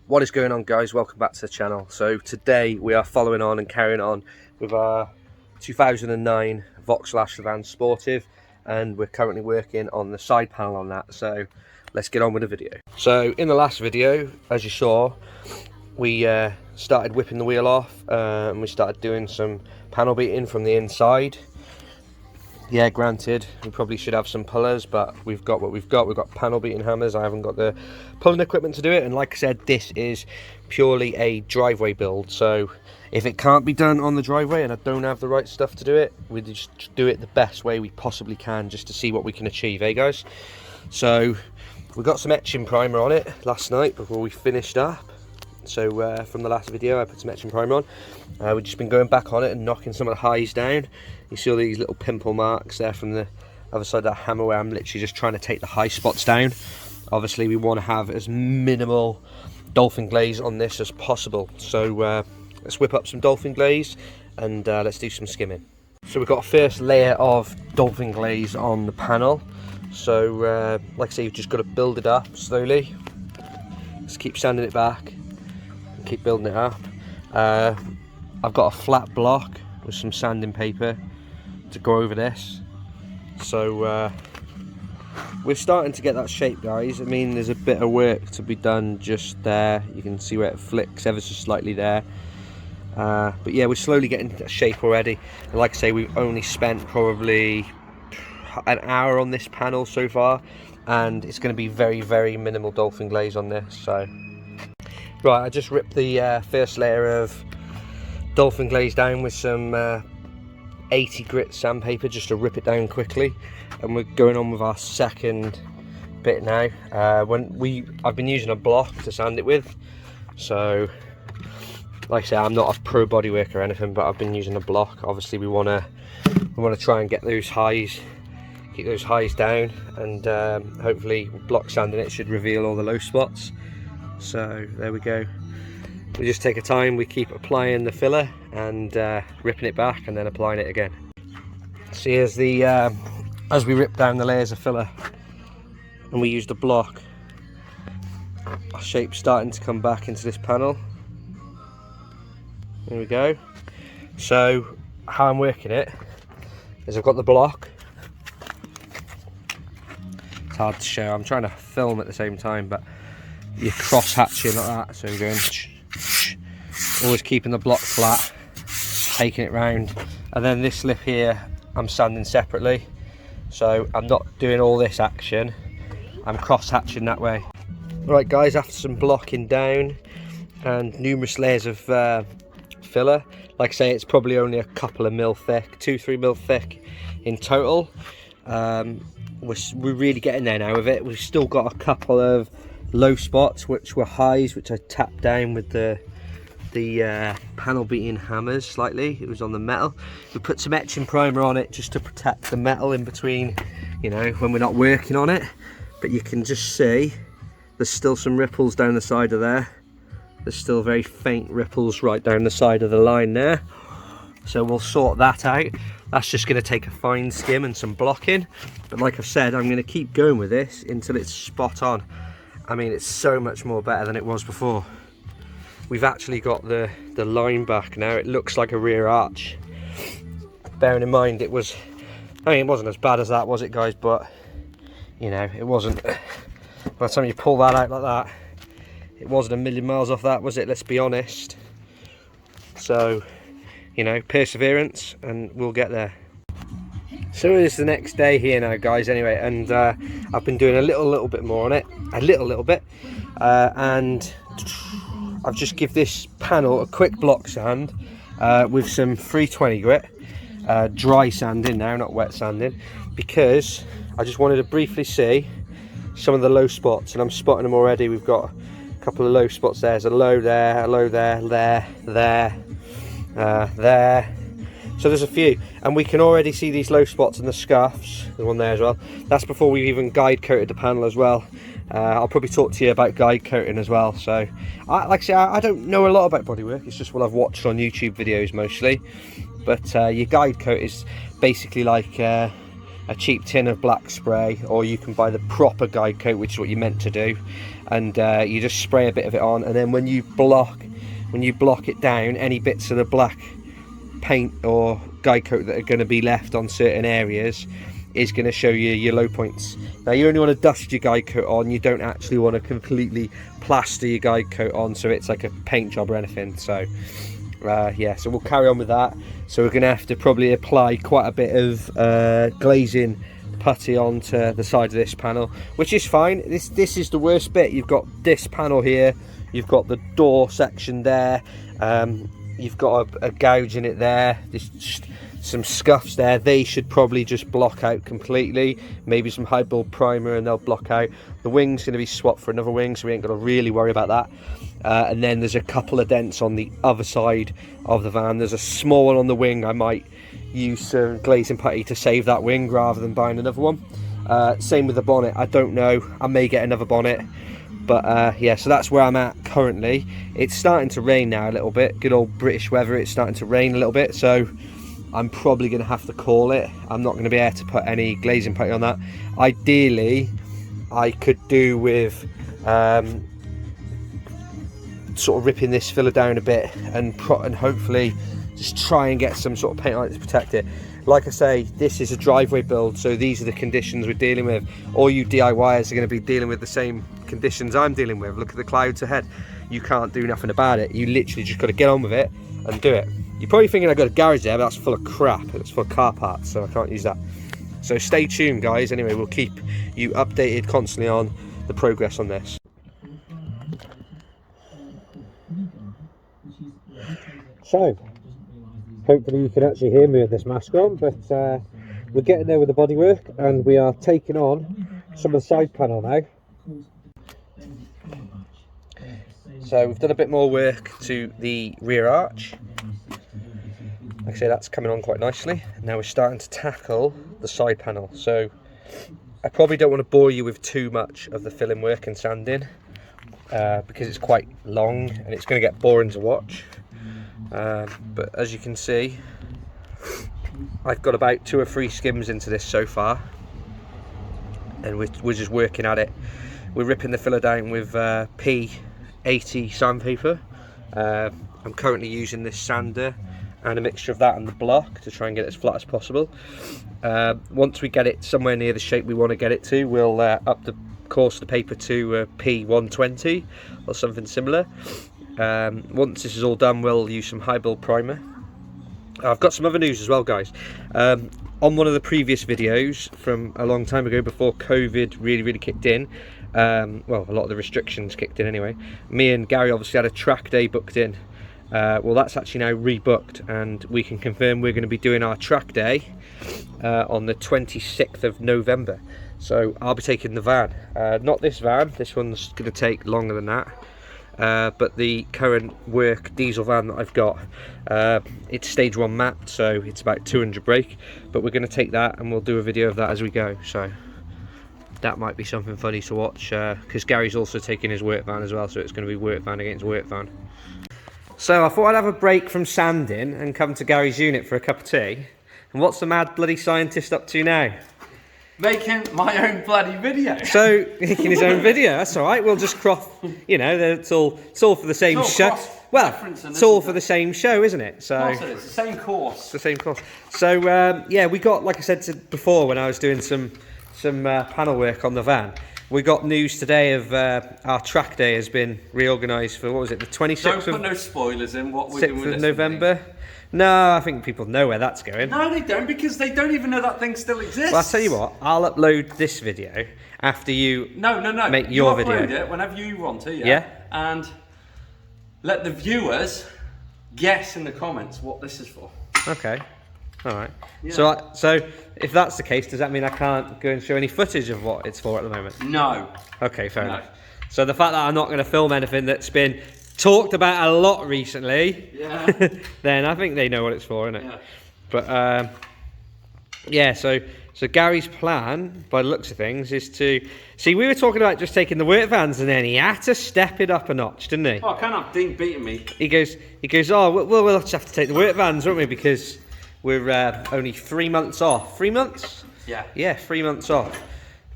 What is going on, guys? Welcome back to the channel. So today we are following on and carrying on with our 2009 Vauxhall Astra van Sportive, and we're currently working on the side panel on that. So let's get on with the video. So in the last video, as you saw, we started whipping the wheel off and we started doing some panel beating from the inside. Yeah, granted, we probably should have some pullers, but we've got what we've got. We've got panel beating hammers. I haven't got the pulling equipment to do it. And like I said, this is purely a driveway build. So if it can't be done on the driveway and I don't have the right stuff to do it, we just do it the best way we possibly can just to see what we can achieve, eh guys? So we got some etching primer on it last night before we finished up. So from the last video I put some etching primer on. We've just been going back on it and knocking some of the highs down. You see all these little pimple marks there from the other side of that hammer where I'm literally just trying to take the high spots down. Obviously we want to have as minimal dolphin glaze on this as possible. So let's whip up some dolphin glaze and let's do some skimming. So we've got a first layer of dolphin glaze on the panel. So like I say, you've just got to build it up slowly. Just keep sanding it back. Keep building it up. I've got a flat block with some sanding paper to go over this, so we're starting to get that shape, guys. I mean, there's a bit of work to be done just there. You can see where it flicks ever so slightly there, but yeah, we're slowly getting that shape already. And like I say, we've only spent probably an hour on this panel so far, and it's going to be very, very minimal dolphin glaze on this. So right, I just ripped the first layer of dolphin glaze down with some 80 grit sandpaper just to rip it down quickly, and we're going on with our second bit now. I've been using a block to sand it with, so like I say, I'm not a pro bodywork or anything, but I've been using a block. Obviously we want to try and get those highs, keep those highs down, and hopefully block sanding it should reveal all the low spots. So there we go. We just take a time, we keep applying the filler and ripping it back and then applying it again. So here's the as we rip down the layers of filler and we use the block, our shape's starting to come back into this panel. There we go. So how I'm working it is I've got the block. It's hard to show, I'm trying to film at the same time, but you're cross hatching like that, so you're going always keeping the block flat, taking it round, and then this lip here I'm sanding separately, so I'm not doing all this action, I'm cross hatching that way. Right guys, after some blocking down and numerous layers of filler, like I say, it's probably only a couple of mil thick, 2-3 mil thick in total. We're really getting there now with it. We've still got a couple of low spots which were highs, which I tapped down with the panel beating hammers slightly. It was on the metal. We put some etching primer on it just to protect the metal in between, you know, when we're not working on it. But you can just see there's still some ripples down the side of there. There's still very faint ripples right down the side of the line there. So we'll sort that out. That's just going to take a fine skim and some blocking. But like I've said, I'm going to keep going with this until it's spot on. I mean, it's so much more better than it was before. We've actually got the line back now. It looks like a rear arch. Bearing in mind it wasn't as bad as that, was it guys? But you know, it wasn't. By the time you pull that out like that, it wasn't a million miles off that, was it? Let's be honest. So, you know, perseverance and we'll get there. So it's the next day here now, guys, anyway, and I've been doing a little bit more on it, a little bit, and I've just give this panel a quick block sand with some 320 grit, dry sanding now, not wet sanding, because I just wanted to briefly see some of the low spots, and I'm spotting them already. We've got a couple of low spots there. There's a low there, a low there, there. So there's a few, and we can already see these low spots in the scuffs. The one there as well. That's before we've even guide coated the panel as well. I'll probably talk to you about guide coating as well. So like I say, I don't know a lot about bodywork. It's just what I've watched on YouTube videos mostly. But your guide coat is basically like a cheap tin of black spray, or you can buy the proper guide coat, which is what you're meant to do, and you just spray a bit of it on, and then when you block it down, any bits of the black paint or guide coat that are going to be left on certain areas is going to show you your low points. Now you only want to dust your guide coat on, you don't actually want to completely plaster your guide coat on so it's like a paint job or anything. So yeah, so we'll carry on with that. So we're going to have to probably apply quite a bit of glazing putty onto the side of this panel, which is fine. This is the worst bit. You've got this panel here, you've got the door section there, you've got a gouge in it there, there's just some scuffs there. They should probably just block out completely, maybe some high build primer and they'll block out. The wing's going to be swapped for another wing, so we ain't got to really worry about that. And then there's a couple of dents on the other side of the van. There's a small one on the wing. I might use some glazing putty to save that wing rather than buying another one. Same with the bonnet. I don't know, I may get another bonnet, but yeah, so that's where I'm at currently. It's starting to rain now a little bit. Good old British weather. It's starting to rain a little bit, so I'm probably going to have to call it. I'm not going to be able to put any glazing putty on that. Ideally I could do with sort of ripping this filler down a bit and hopefully just try and get some sort of paint on it to protect it. Like I say, this is a driveway build, so these are the conditions we're dealing with. All you DIYers are going to be dealing with the same conditions I'm dealing with. Look at the clouds ahead. You can't do nothing about it. You literally just got to get on with it and do it. You're probably thinking I've got a garage there, but that's full of crap. It's full of car parts, so I can't use that. So stay tuned, guys. Anyway, we'll keep you updated constantly on the progress on this. So, hopefully you can actually hear me with this mask on, but we're getting there with the bodywork, and we are taking on some of the side panel now. So we've done a bit more work to the rear arch. Like I say, that's coming on quite nicely. Now we're starting to tackle the side panel. So I probably don't want to bore you with too much of the filling work and sanding because it's quite long and it's going to get boring to watch. But as you can see, I've got about 2 or 3 skims into this so far, and we're just working at it. We're ripping the filler down with P80 sandpaper. I'm currently using this sander and a mixture of that and the block to try and get it as flat as possible. Once we get it somewhere near the shape we want to get it to, we'll up the course of the paper to P120 or something similar. Once this is all done, we'll use some high build primer. I've got some other news as well, guys. On one of the previous videos from a long time ago, before COVID really kicked in, well, a lot of the restrictions kicked in anyway, me and Gary obviously had a track day booked in. Well, that's actually now rebooked, and we can confirm we're going to be doing our track day on the 26th of November. So I'll be taking the van, not this van, this one's going to take longer than that. But the current work diesel van that I've got, it's stage 1 mapped, so it's about 200 brake, but we're going to take that and we'll do a video of that as we go. So that might be something funny to watch, because Gary's also taking his work van as well, so it's going to be work van against work van. So I thought I'd have a break from sanding and come to Gary's unit for a cup of tea. And what's the mad bloody scientist up to now? Making my own bloody video. So, making his own video, that's alright, we'll just cross, you know, it's all for the same show. Well, it's all for the same show, isn't it? So, it's the same course. It's the same course. So, yeah, we got, like I said before when I was doing some panel work on the van, we got news today of our track day has been reorganised for, what was it, the 26th Don't put no spoilers in what we're doing with this November. No, I think people know where that's going. No, they don't, because they don't even know that thing still exists. Well, I'll tell you what, I'll upload this video after you make your video. Upload it whenever you want to, yeah? And let the viewers guess in the comments what this is for. Okay, alright. Yeah. So if that's the case, does that mean I can't go and show any footage of what it's for at the moment? No. Okay, fair enough. So the fact that I'm not going to film anything that's been talked about a lot recently, then I think they know what it's for, innit? Yeah. But yeah, so Gary's plan, by the looks of things, is to see. We were talking about just taking the work vans, and then he had to step it up a notch, didn't he? Oh, I can't have Dean beating me. He goes. Oh, we'll just have to take the work vans, won't we? Because we're only 3 months off. 3 months. Yeah. Yeah, 3 months off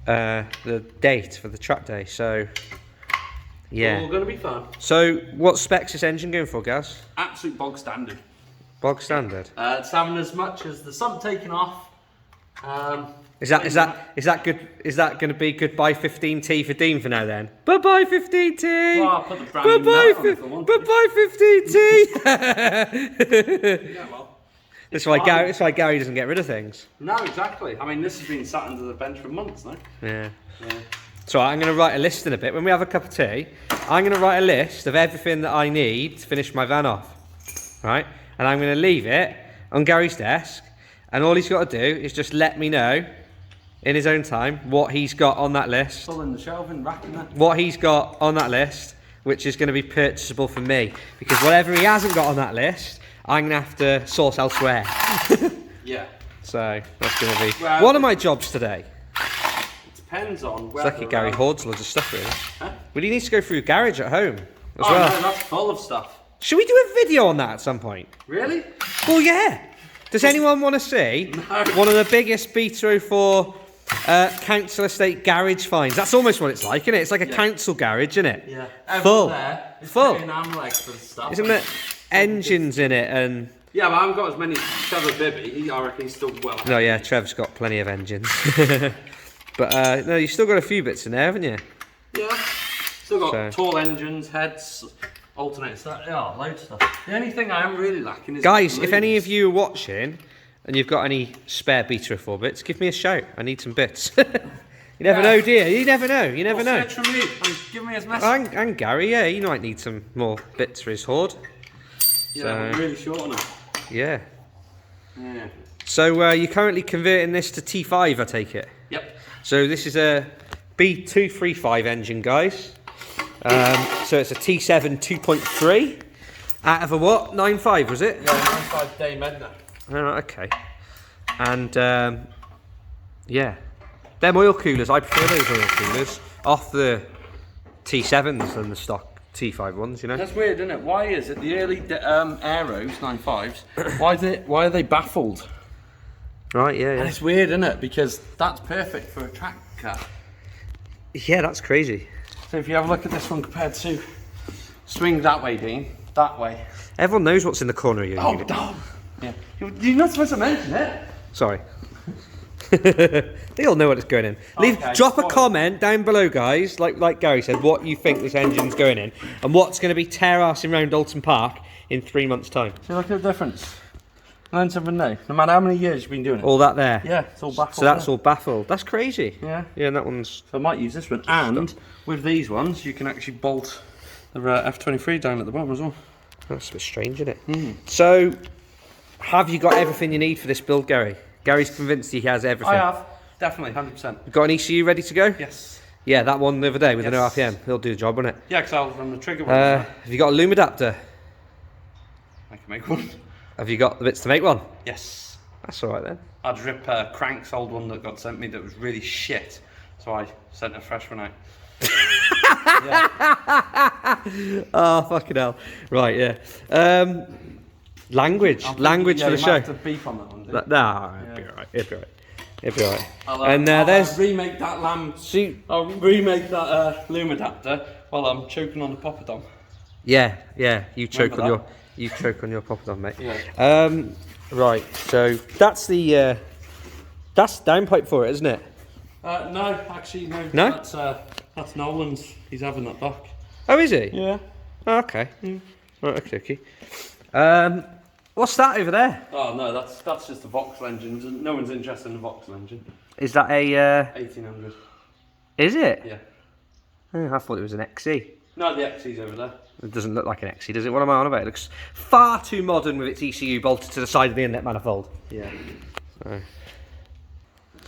the date for the track day. So yeah, All gonna be fun. So what specs this engine going for, Gaz? Absolute bog standard. Bog standard. It's having as much as the sump taken off. Is that good? Is that going to be goodbye 15T for Dean for now then? Bye bye 15T. Well, I'll put the brand new nut on if I want to. Bye 15T. Yeah, well. That's why Gary doesn't get rid of things. No, exactly. I mean, this has been sat under the bench for months now. Yeah. Yeah. So I'm going to write a list in a bit. When we have a cup of tea, I'm going to write a list of everything that I need to finish my van off. Right? And I'm going to leave it on Gary's desk. And all he's got to do is just let me know in his own time what he's got on that list. Still in the shelving, racking it. What he's got on that list, which is going to be purchasable for me. Because whatever he hasn't got on that list, I'm going to have to source elsewhere. Yeah. So that's going to be Well, one of my jobs today. It depends on where. It's lucky Gary hoards loads of stuff really. Huh? Well, he needs to go through garage at home as Oh, well. no, that's full of stuff. Should we do a video on that at some point? Really? Well, yeah. Does anyone want to see one of the biggest B204 council estate garage finds? That's almost what it's like, isn't it? It's like a council garage, isn't it? Yeah. Full. There is Full. Amlex for the stuff. Isn't it? Engines in it and... Yeah, but I haven't got as many as Trevor Bibby. I reckon he's still well. No, yeah, Trev's got plenty of engines. But, no, you've still got a few bits in there, haven't you? Yeah. Still got So- tall engines, heads, alternators, loads of stuff. The only thing I am really lacking is... Guys, if any of you are watching and you've got any spare B204 bits, give me a shout. I need some bits. You never know, do you? You never know. You never know. Search for me and give me his message. And Gary, yeah, he might need some more bits for his hoard. Yeah, I'm really short on it. Yeah. Yeah. So you're currently converting this to T5, I take it? Yep. So this is a B235 engine, guys. So it's a T7 2.3 out of a what? 9.5, was it? Yeah, 9.5 day Medna. Oh, okay. And yeah, them oil coolers, I prefer those oil coolers off the T7s than the stock T5 ones, you know? That's weird, isn't it? Why is it the early Aeros 9.5s? Why are they baffled? Right, yeah, And yeah. it's weird, isn't it? Because that's perfect for a track car. Yeah, that's crazy. So if you have a look at this one compared to swing that way, Dean, that way. Everyone knows what's in the corner of your unit. Dom. Yeah. You're not supposed to mention it. Sorry. They all know what it's going in. Drop a comment down below, guys, like Gary said, what you think this engine's going in and what's going to be tear-assing around Dalton Park in 3 months' time. See, look at the difference. Learn something new. No matter how many years you've been doing it. All that there. Yeah, it's all baffled. So that's all baffled. That's crazy. Yeah. Yeah, and that one's... So I might use this one. And with these ones, you can actually bolt the F23 down at the bottom as well. That's a bit strange, isn't it? So, have you got everything you need for this build, Gary? Gary's convinced he has everything. I have. Definitely, 100%. Got an ECU ready to go? Yes. Yeah, that one the other day with the no Yes. RPM. He'll do the job, won't it? Yeah, because I'll run the trigger one. Have you got a loom adapter? I can make one. Have you got the bits to make one? Yes. That's all right then. I'd rip Crank's old one that got sent me that was really shit. So I sent a fresh one out. Oh, fucking hell. Right, yeah. Language for the show. Have to beep on that one, dude. Nah, it'll be alright. It'll be alright. It'll be alright. I'll there's... remake that I'll remake that loom adapter while I'm choking on the poppadom. Yeah, you choke Remember on that? your... You choke on your poppadom, mate. Yeah. Right, so that's the... that's downpipe for it, isn't it? No, actually, no. No? That's Nolan's. He's having that back. Oh, is he? Yeah. Oh, okay. Right, okay. What's that over there? Oh no, that's just the Vauxhall engine. No one's interested in the Vauxhall engine. Is that a... 1800. Is it? Yeah. Oh, I thought it was an XE. No, the XC's over there. It doesn't look like an XE, does it? What am I on about? It looks far too modern with its ECU bolted to the side of the inlet manifold. Yeah.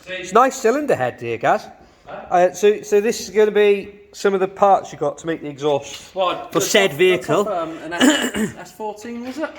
It's a nice cylinder head here, Gaz. So this is going to be some of the parts you got to make the exhaust for said vehicle. An S14, was it?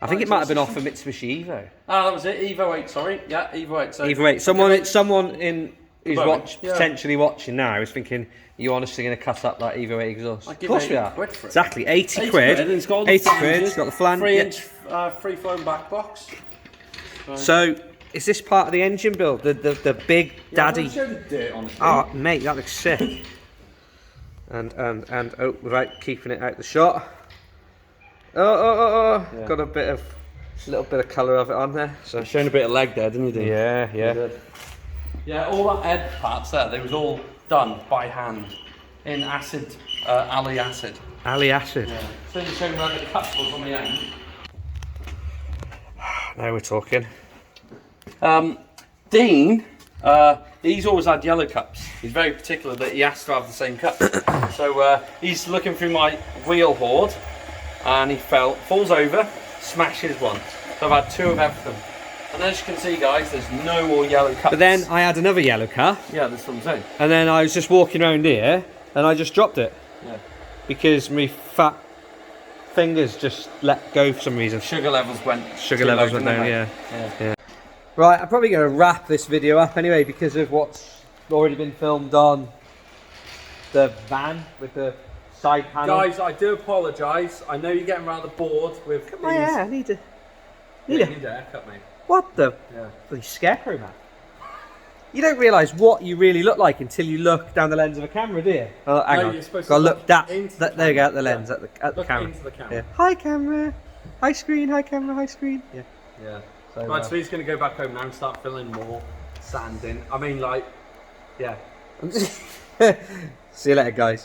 I think it might have been off a Mitsubishi Evo. Ah, that was it. Evo 8, sorry. Yeah, Evo 8. So Evo 8. Someone who's Right, yeah. potentially watching now is thinking, you honestly going to cut up that Evo 8 exhaust? I'd Of give course 80 we are. quid for it. Exactly, 80 quid. And it's got all the 80 quid. flanges, It's got the flange. 3-inch free-flowing back box. So Is this part of the engine build? The big daddy? Show the dirt on it. Oh, mate, that looks sick. and oh, right, keeping it out the shot. Oh. Yeah. Got a little bit of colour of it on there. So Showing a bit of leg there, didn't you, Dean? yeah. Yeah, all that ed parts there, they was all done by hand in acid, alley acid. Ali acid. Yeah. So you're showing where the cut was on the end. Now we're talking. Dean, he's always had yellow cups. He's very particular that he has to have the same cup. So he's looking through my wheel hoard and he falls over, smashes one. So I've had 2 of everything. And as you can see, guys, there's no more yellow cups. But then I had another yellow car. Yeah, that's what I'm saying. And then I was just walking around here and I just dropped it. Yeah. Because my fat fingers just let go for some reason. Sugar levels went down, yeah. Right, I'm probably going to wrap this video up anyway because of what's already been filmed on the van with the side panel. Guys, I do apologise. I know you're getting rather bored with Cut my hair, I need a need a haircut, mate. What the bloody scarecrow, man. You don't realise what you really look like until you look down the lens of a camera, do you? Oh, hang on. You're supposed Got to to look that. into There you go, at the lens, at the Look camera. into the camera. Yeah. Hi, camera. Hi, screen. Hi, camera. Hi, screen. Yeah. Yeah. So, Right, so he's going to go back home now and start filling more sand in. I mean, like, yeah. See you later, guys.